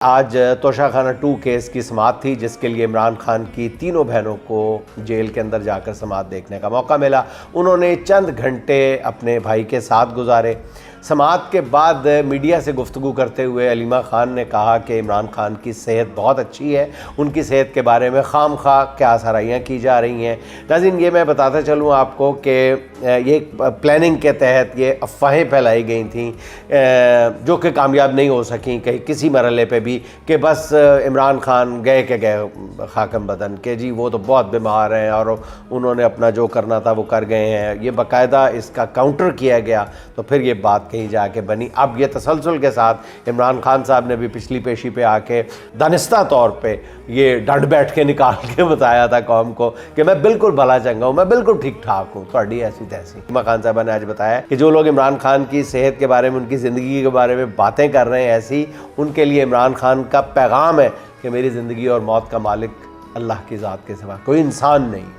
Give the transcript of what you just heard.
आज तोशाखाना 2 केस की समाअत थी, जिसके लिए इमरान खान की तीनों बहनों को जेल के अंदर जाकर समाअत देखने का मौका मिला। उन्होंने चंद घंटे अपने भाई के साथ गुजारे। समाअत के बाद मीडिया से गुफ्तगू करते हुए अलीमा खान ने कहा कि इमरान खान की सेहत बहुत अच्छी है, उनकी सेहत के बारे में खामखा क्या सराहियाँ की जा रही हैं। नाज़रीन, ये मैं बताता चलूँ आपको कि ये प्लानिंग के तहत ये अफवाहें फैलाई गई थी जो कि कामयाब नहीं हो सकी कहीं किसी मरहले पे भी, कि बस इमरान खान गए के गए खाकम बदन के जी वो तो बहुत बीमार हैं और उन्होंने अपना जो करना था वो कर गए हैं। ये बाकायदा इसका काउंटर किया गया तो फिर ये बात कहीं जाके बनी। अब ये तसलसल के साथ इमरान खान साहब ने भी पिछली पेशी पे आके दानिस्ता तौर पे ये डट बैठ के निकाल के बताया था कौम को कि मैं बिल्कुल भला चंगा हूँ, मैं बिल्कुल ठीक ठाक हूँ, थोड़ी ऐसी तैसी। अलीमा खान साहबा ने आज बताया कि जो लोग इमरान खान की सेहत के बारे में, उनकी ज़िंदगी के बारे में बातें कर रहे हैं ऐसी, उनके लिए इमरान खान का पैगाम है कि मेरी ज़िंदगी और मौत का मालिक अल्लाह की ज़ात के सिवा कोई इंसान नहीं।